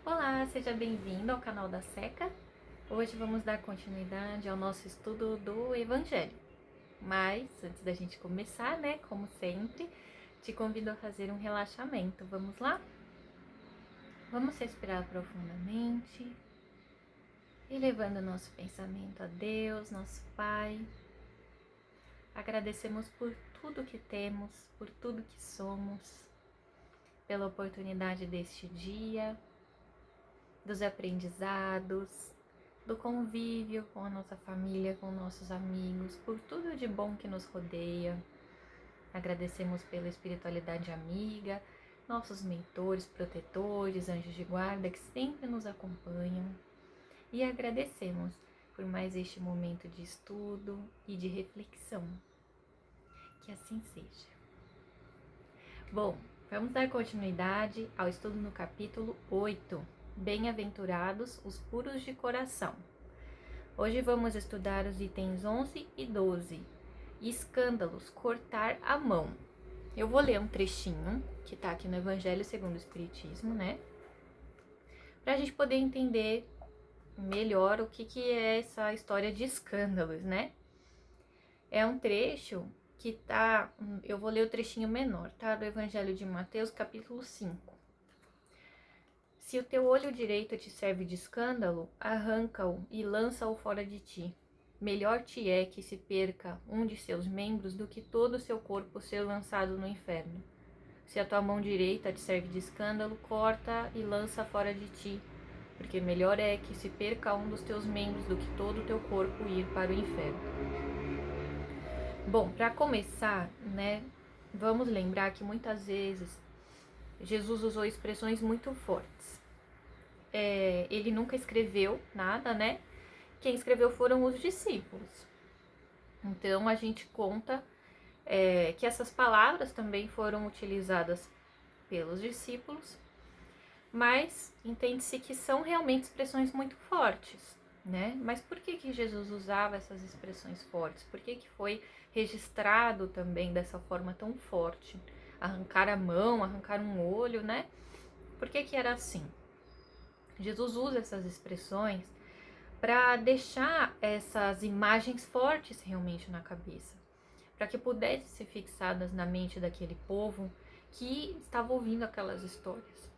Olá, seja bem-vindo ao canal da Seca. Hoje vamos dar continuidade ao nosso estudo do Evangelho. Mas, antes da gente começar, né, como sempre, te convido a fazer um relaxamento. Vamos lá? Vamos respirar profundamente, elevando nosso pensamento a Deus, nosso Pai. Agradecemos por tudo que temos, por tudo que somos, pela oportunidade deste dia, dos aprendizados, do convívio com a nossa família, com nossos amigos, por tudo de bom que nos rodeia. Agradecemos pela espiritualidade amiga, nossos mentores, protetores, anjos de guarda que sempre nos acompanham. E agradecemos por mais este momento de estudo e de reflexão. Que assim seja. Bom, vamos dar continuidade ao estudo no capítulo 8. Bem-aventurados os puros de coração. Hoje vamos estudar os itens 11 e 12. Escândalos, cortar a mão. Eu vou ler um trechinho que tá aqui no Evangelho segundo o Espiritismo, né? Pra gente poder entender melhor o que é essa história de escândalos, né? É um trecho que tá... Eu vou ler o trechinho menor, tá? Do Evangelho de Mateus, capítulo 5. Se o teu olho direito te serve de escândalo, arranca-o e lança-o fora de ti. Melhor te é que se perca um de seus membros do que todo o seu corpo ser lançado no inferno. Se a tua mão direita te serve de escândalo, corta e lança fora de ti, porque melhor é que se perca um dos teus membros do que todo o teu corpo ir para o inferno. Bom, para começar, né, vamos lembrar que muitas vezes Jesus usou expressões muito fortes. Ele nunca escreveu nada, né? Quem escreveu foram os discípulos. Então a gente conta que essas palavras também foram utilizadas pelos discípulos, mas entende-se que são realmente expressões muito fortes, né? Mas por que Jesus usava essas expressões fortes? Por que foi registrado também dessa forma tão forte? Arrancar a mão, arrancar um olho, né? Por que era assim? Jesus usa essas expressões para deixar essas imagens fortes realmente na cabeça, para que pudessem ser fixadas na mente daquele povo que estava ouvindo aquelas histórias.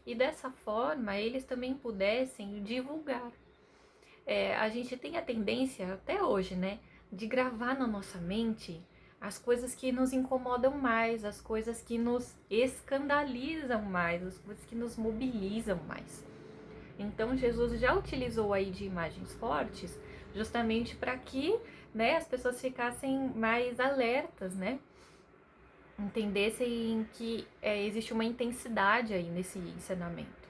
E dessa forma, eles também pudessem divulgar. A gente tem a tendência, até hoje, né, de gravar na nossa mente as coisas que nos incomodam mais, as coisas que nos escandalizam mais, as coisas que nos mobilizam mais. Então Jesus já utilizou aí de imagens fortes, justamente para que, né, as pessoas ficassem mais alertas, né? Entendessem que existe uma intensidade aí nesse ensinamento.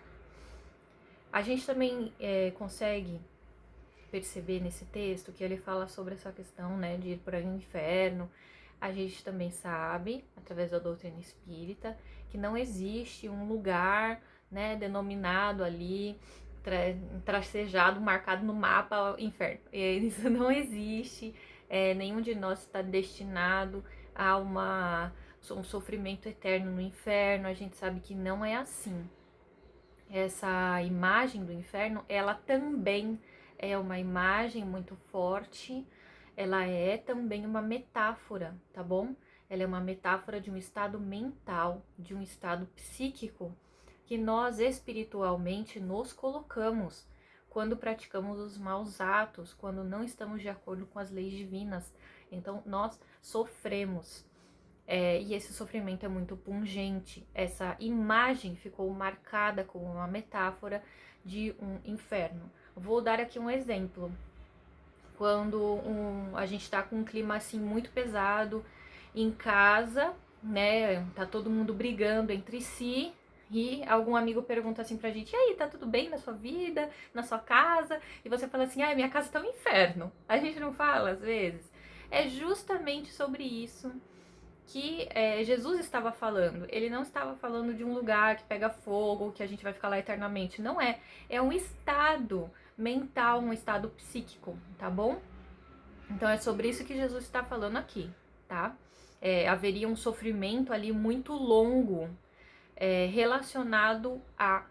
A gente também consegue perceber nesse texto que ele fala sobre essa questão, né, de ir para o inferno. A gente também sabe, através da doutrina espírita, que não existe um lugar, né, denominado ali, tracejado, marcado no mapa, inferno. Isso não existe. Nenhum de nós está destinado a um sofrimento eterno no inferno. A gente sabe que não é assim. Essa imagem do inferno, ela também é uma imagem muito forte, ela é também uma metáfora, tá bom? Ela é uma metáfora de um estado mental, de um estado psíquico que nós espiritualmente nos colocamos quando praticamos os maus atos, quando não estamos de acordo com as leis divinas. Então nós sofremos. E esse sofrimento é muito pungente. Essa imagem ficou marcada como uma metáfora de um inferno. Vou dar aqui um exemplo. Quando a gente está com um clima assim muito pesado em casa, né? Tá todo mundo brigando entre si. E algum amigo pergunta assim pra gente: e aí, tá tudo bem na sua vida, na sua casa? E você fala assim: minha casa tá um inferno. A gente não fala às vezes. É justamente sobre isso que Jesus estava falando. Ele não estava falando de um lugar que pega fogo, que a gente vai ficar lá eternamente. Não é. É um estado mental, um estado psíquico, tá bom? Então é sobre isso que Jesus está falando aqui, tá? Haveria um sofrimento ali muito longo relacionado a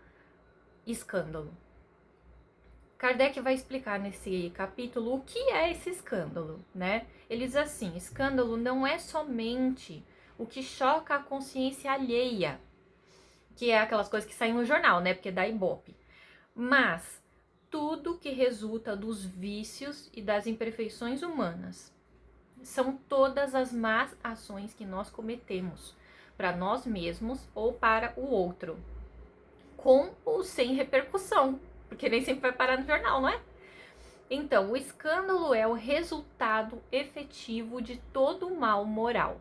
escândalo. Kardec vai explicar nesse capítulo o que é esse escândalo, né? Ele diz assim: escândalo não é somente o que choca a consciência alheia, que é aquelas coisas que saem no jornal, né? Porque dá ibope. Mas tudo que resulta dos vícios e das imperfeições humanas. São todas as más ações que nós cometemos para nós mesmos ou para o outro, com ou sem repercussão, porque nem sempre vai parar no jornal, não é? Então, o escândalo é o resultado efetivo de todo o mal moral.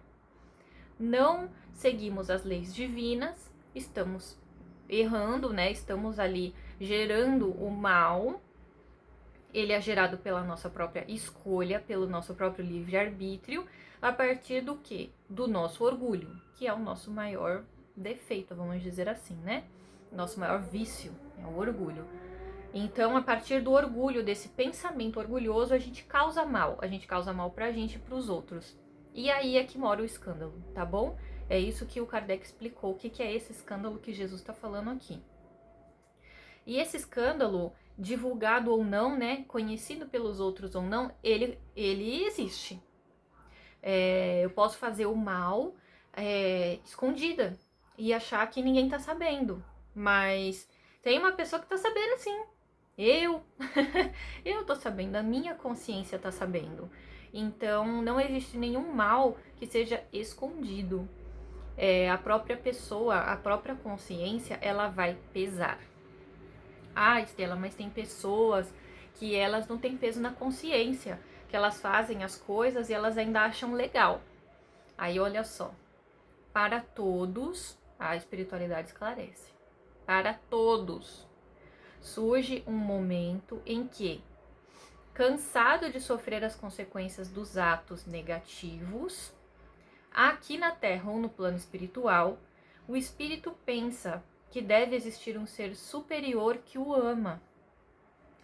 Não seguimos as leis divinas, estamos errando, né? Estamos ali gerando o mal. Ele é gerado pela nossa própria escolha, pelo nosso próprio livre-arbítrio, a partir do quê? Do nosso orgulho, que é o nosso maior defeito, vamos dizer assim, né? Nosso maior vício é o orgulho. Então, a partir do orgulho, desse pensamento orgulhoso, a gente causa mal. A gente causa mal pra gente e pros outros. E aí é que mora o escândalo, tá bom? É isso que o Kardec explicou, o que é esse escândalo que Jesus está falando aqui. E esse escândalo, divulgado ou não, né, conhecido pelos outros ou não, ele existe. Eu posso fazer o mal escondida e achar que ninguém tá sabendo, mas tem uma pessoa que tá sabendo sim. Eu tô sabendo, a minha consciência tá sabendo. Então, não existe nenhum mal que seja escondido. A própria pessoa, a própria consciência, ela vai pesar. Ah, Estela, mas tem pessoas que elas não têm peso na consciência, que elas fazem as coisas e elas ainda acham legal. Aí, olha só, para todos, a espiritualidade esclarece. Para todos, surge um momento em que, cansado de sofrer as consequências dos atos negativos, aqui na Terra ou no plano espiritual, o espírito pensa que deve existir um ser superior que o ama,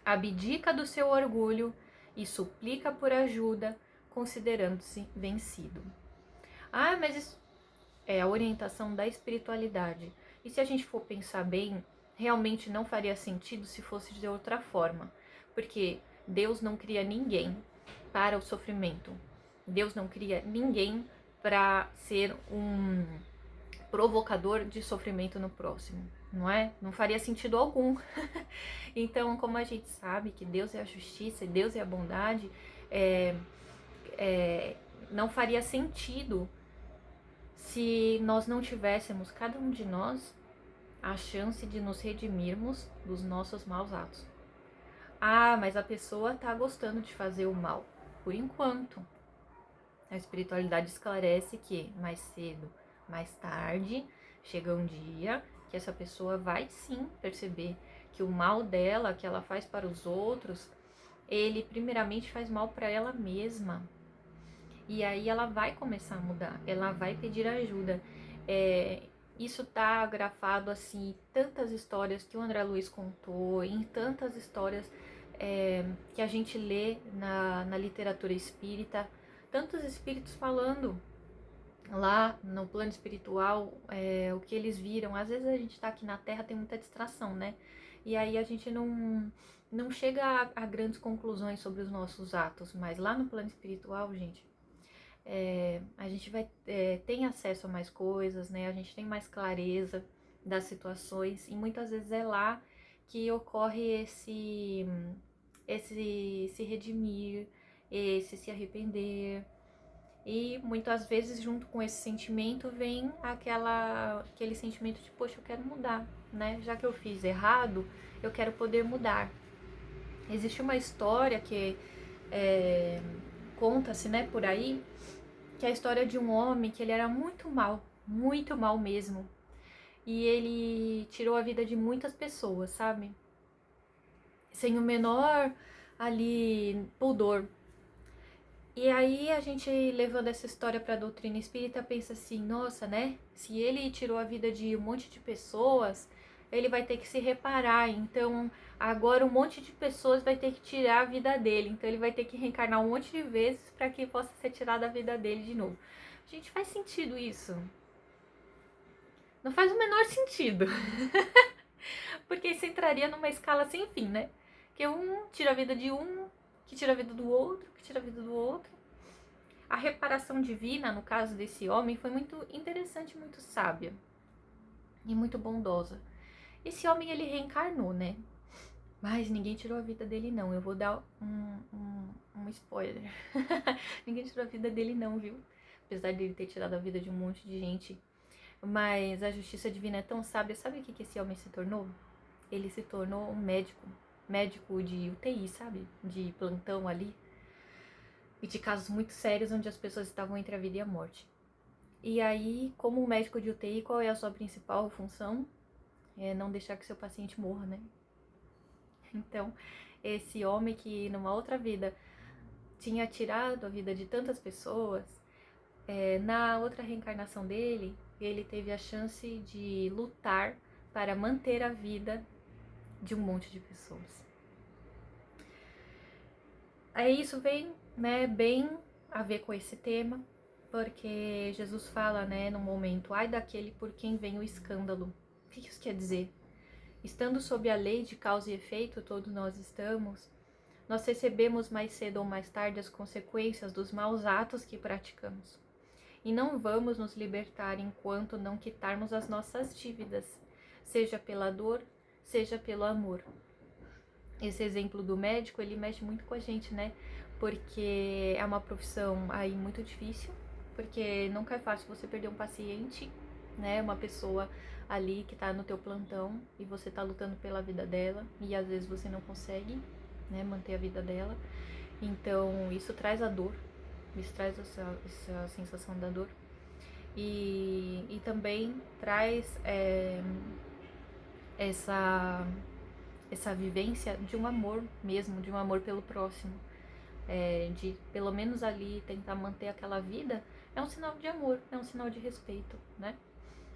abdica do seu orgulho e suplica por ajuda, considerando-se vencido. Ah, mas isso é a orientação da espiritualidade. E se a gente for pensar bem, realmente não faria sentido se fosse de outra forma. Porque Deus não cria ninguém para o sofrimento. Deus não cria ninguém para ser um provocador de sofrimento no próximo, não é? Não faria sentido algum. Então, como a gente sabe que Deus é a justiça e Deus é a bondade, não faria sentido se nós não tivéssemos, cada um de nós, a chance de nos redimirmos dos nossos maus atos. Ah, mas a pessoa tá gostando de fazer o mal. Por enquanto. A espiritualidade esclarece que mais cedo, mais tarde, chega um dia que essa pessoa vai sim perceber que o mal dela, que ela faz para os outros, ele primeiramente faz mal para ela mesma. E aí ela vai começar a mudar, ela vai pedir ajuda. Isso tá grafado assim, em tantas histórias que o André Luiz contou, em tantas histórias que a gente lê na literatura espírita, tantos espíritos falando lá no plano espiritual o que eles viram. Às vezes a gente tá aqui na Terra, tem muita distração, né? E aí a gente não chega a grandes conclusões sobre os nossos atos, mas lá no plano espiritual, gente, a gente tem acesso a mais coisas, né? A gente tem mais clareza das situações e muitas vezes é lá que ocorre esse se redimir, esse se arrepender. E muitas vezes junto com esse sentimento vem aquele sentimento de, poxa, eu quero mudar, né? Já que eu fiz errado, eu quero poder mudar. Existe uma história que conta-se, né, por aí, que é a história de um homem que ele era muito mal mesmo. E ele tirou a vida de muitas pessoas, sabe? Sem o menor ali pudor. E aí a gente, levando essa história para a doutrina espírita, pensa assim, nossa, né? Se ele tirou a vida de um monte de pessoas, ele vai ter que se reparar. Então, agora um monte de pessoas vai ter que tirar a vida dele. Então, ele vai ter que reencarnar um monte de vezes para que possa ser tirada a vida dele de novo. Gente, faz sentido isso? Não faz o menor sentido. Porque isso entraria numa escala sem fim, né? Que um tira a vida de um, que tira a vida do outro, que tira a vida do outro. A reparação divina, no caso desse homem, foi muito interessante, muito sábia e muito bondosa. Esse homem, ele reencarnou, né? Mas ninguém tirou a vida dele, não. Eu vou dar um spoiler. Ninguém tirou a vida dele, não, viu? Apesar dele ter tirado a vida de um monte de gente. Mas a justiça divina é tão sábia. Sabe o que esse homem se tornou? Ele se tornou um médico. Médico de UTI, sabe? De plantão ali. E de casos muito sérios onde as pessoas estavam entre a vida e a morte. E aí, como médico de UTI, qual é a sua principal função? É não deixar que seu paciente morra, né? Então, esse homem que numa outra vida tinha tirado a vida de tantas pessoas, na outra reencarnação dele, ele teve a chance de lutar para manter a vida de um monte de pessoas. Aí isso vem, né, bem a ver com esse tema, porque Jesus fala, né, no momento, ai daquele por quem vem o escândalo. O que isso quer dizer? Estando sob a lei de causa e efeito, todos nós estamos, nós recebemos mais cedo ou mais tarde as consequências dos maus atos que praticamos. E não vamos nos libertar enquanto não quitarmos as nossas dívidas, seja pela dor, seja pelo amor. Esse exemplo do médico, ele mexe muito com a gente, né? Porque é uma profissão aí muito difícil, porque nunca é fácil você perder um paciente, né? Uma pessoa ali que tá no teu plantão e você tá lutando pela vida dela e às vezes você não consegue, né, manter a vida dela. Então, isso traz a dor, isso traz essa sensação da dor. E também traz essa vivência de um amor mesmo, de um amor pelo próximo, de pelo menos ali tentar manter aquela vida, é um sinal de amor, é um sinal de respeito, né?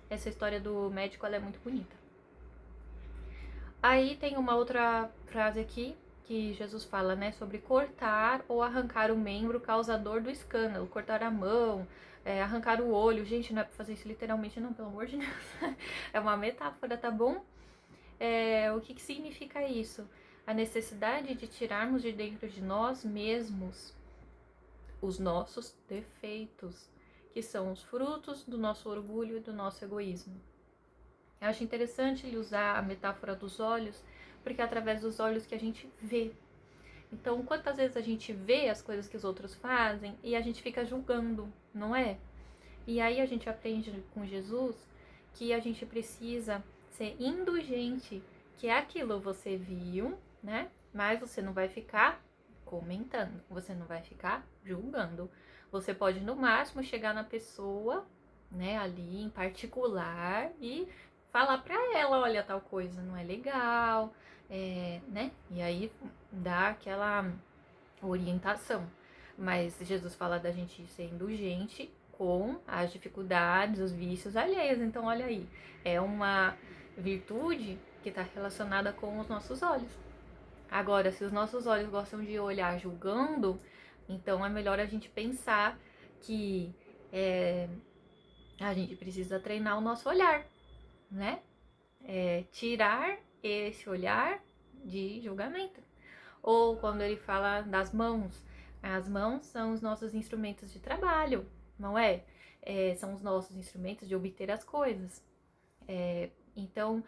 Essa história do médico, ela é muito bonita. Aí tem uma outra frase aqui que Jesus fala, né, sobre cortar ou arrancar o membro causador do escândalo, cortar a mão, arrancar o olho. Gente, não é pra fazer isso literalmente não, pelo amor de Deus. É uma metáfora, tá bom? O que significa isso? A necessidade de tirarmos de dentro de nós mesmos os nossos defeitos, que são os frutos do nosso orgulho e do nosso egoísmo. Eu acho interessante ele usar a metáfora dos olhos, porque é através dos olhos que a gente vê. Então, quantas vezes a gente vê as coisas que os outros fazem e a gente fica julgando, não é? E aí a gente aprende com Jesus que a gente precisa ser indulgente, que é aquilo você viu, né? Mas você não vai ficar comentando, você não vai ficar julgando. Você pode no máximo chegar na pessoa, né, ali em particular e falar pra ela, olha, tal coisa não é legal, né? E aí dá aquela orientação. Mas Jesus fala da gente ser indulgente com as dificuldades, os vícios alheios. Então, olha aí, é uma virtude que está relacionada com os nossos olhos. Agora, se os nossos olhos gostam de olhar julgando, então é melhor a gente pensar que a gente precisa treinar o nosso olhar, né? Tirar esse olhar de julgamento. Ou quando ele fala das mãos, as mãos são os nossos instrumentos de trabalho, não é? São os nossos instrumentos de obter as coisas. Então,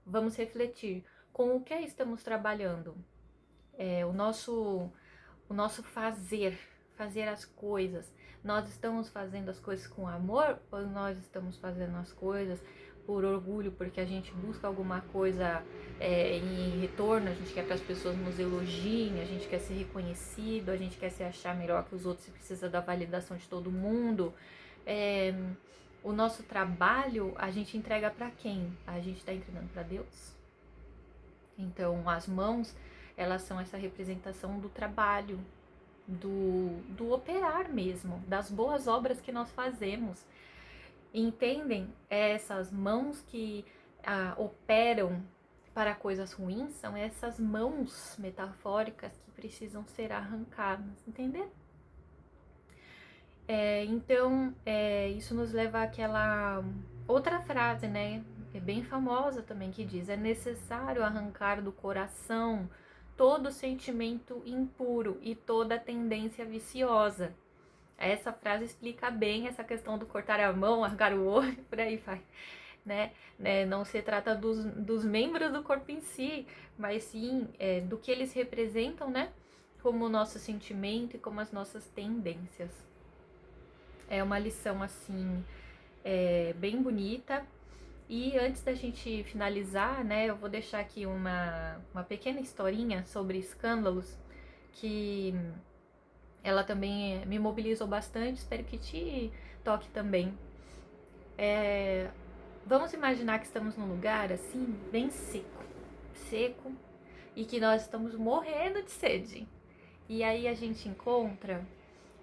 vamos refletir com o que estamos trabalhando. O nosso fazer as coisas. Nós estamos fazendo as coisas com amor ou nós estamos fazendo as coisas por orgulho, porque a gente busca alguma coisa em retorno, a gente quer que as pessoas nos elogiem, a gente quer ser reconhecido, a gente quer se achar melhor que os outros e precisa da validação de todo mundo. O nosso trabalho, a gente entrega para quem? A gente está entregando para Deus? Então, as mãos, elas são essa representação do trabalho, do operar mesmo, das boas obras que nós fazemos. Entendem? Essas mãos que operam para coisas ruins são essas mãos metafóricas que precisam ser arrancadas, entendeu? Então, isso nos leva àquela outra frase, né? é bem famosa também, que diz: é necessário arrancar do coração todo sentimento impuro e toda tendência viciosa. Essa frase explica bem essa questão do cortar a mão, arrancar o olho, por aí vai, né? Não se trata dos membros do corpo em si, mas sim do que eles representam, né? Como o nosso sentimento e como as nossas tendências. É uma lição, assim, bem bonita. E antes da gente finalizar, né, eu vou deixar aqui uma pequena historinha sobre escândalos, que ela também me mobilizou bastante, espero que te toque também. Vamos imaginar que estamos num lugar assim, bem seco, e que nós estamos morrendo de sede. E aí a gente encontra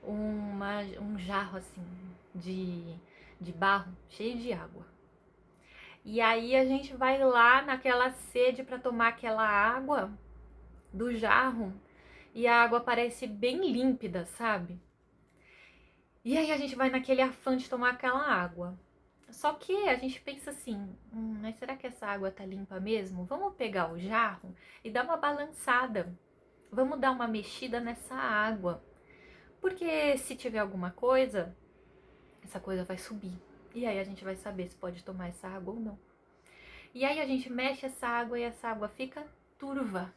um jarro assim de barro cheio de água. E aí a gente vai lá naquela sede para tomar aquela água do jarro e a água parece bem límpida, sabe? E aí a gente vai naquele afã de tomar aquela água. Só que a gente pensa assim, mas será que essa água tá limpa mesmo? Vamos pegar o jarro e dar uma balançada. Vamos dar uma mexida nessa água. Porque se tiver alguma coisa, essa coisa vai subir. E aí a gente vai saber se pode tomar essa água ou não. E aí a gente mexe essa água e essa água fica turva.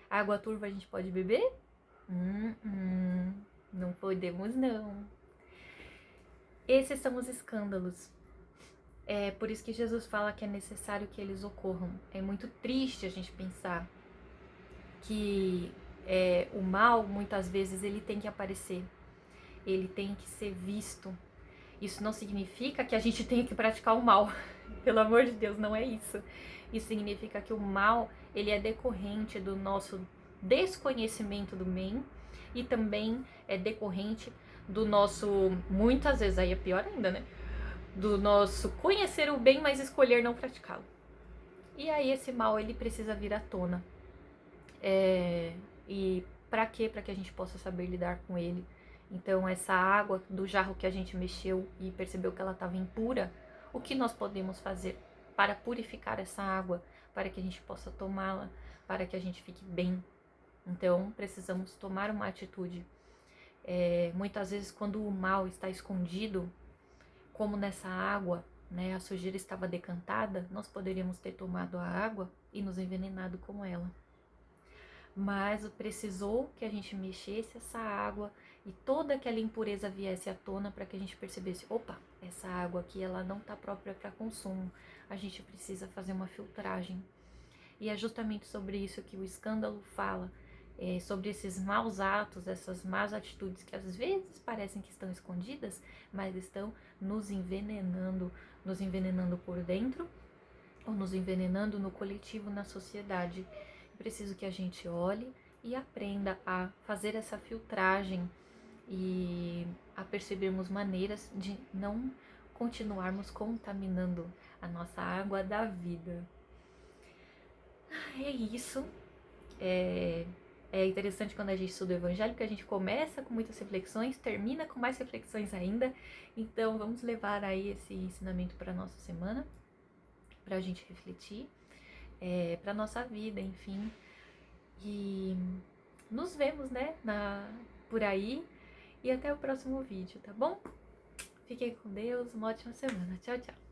A água turva a gente pode beber? Não podemos não. Esses são os escândalos. É por isso que Jesus fala que é necessário que eles ocorram. É muito triste a gente pensar que o mal, muitas vezes, ele tem que aparecer. Ele tem que ser visto. Isso não significa que a gente tenha que praticar o mal. Pelo amor de Deus, não é isso. Isso significa que o mal, ele é decorrente do nosso desconhecimento do bem e também é decorrente do nosso, muitas vezes, aí é pior ainda, né? Do nosso conhecer o bem, mas escolher não praticá-lo. E aí esse mal, ele precisa vir à tona. E para quê? Para que a gente possa saber lidar com ele. Então, essa água do jarro que a gente mexeu e percebeu que ela estava impura, o que nós podemos fazer para purificar essa água, para que a gente possa tomá-la, para que a gente fique bem? Então, precisamos tomar uma atitude. Muitas vezes, quando o mal está escondido, como nessa água, né, a sujeira estava decantada, nós poderíamos ter tomado a água e nos envenenado com ela. Mas precisou que a gente mexesse essa água e toda aquela impureza viesse à tona para que a gente percebesse, opa, essa água aqui ela não está própria para consumo, a gente precisa fazer uma filtragem. E é justamente sobre isso que o escândalo fala, sobre esses maus atos, essas más atitudes que às vezes parecem que estão escondidas, mas estão nos envenenando por dentro ou nos envenenando no coletivo, na sociedade. Preciso que a gente olhe e aprenda a fazer essa filtragem e a percebermos maneiras de não continuarmos contaminando a nossa água da vida. É isso. É interessante quando a gente estuda o Evangelho, que a gente começa com muitas reflexões, termina com mais reflexões ainda. Então vamos levar aí esse ensinamento para a nossa semana, para a gente refletir, para a nossa vida, enfim. E nos vemos, né, por aí. E até o próximo vídeo, tá bom? Fiquem com Deus, uma ótima semana. Tchau, tchau.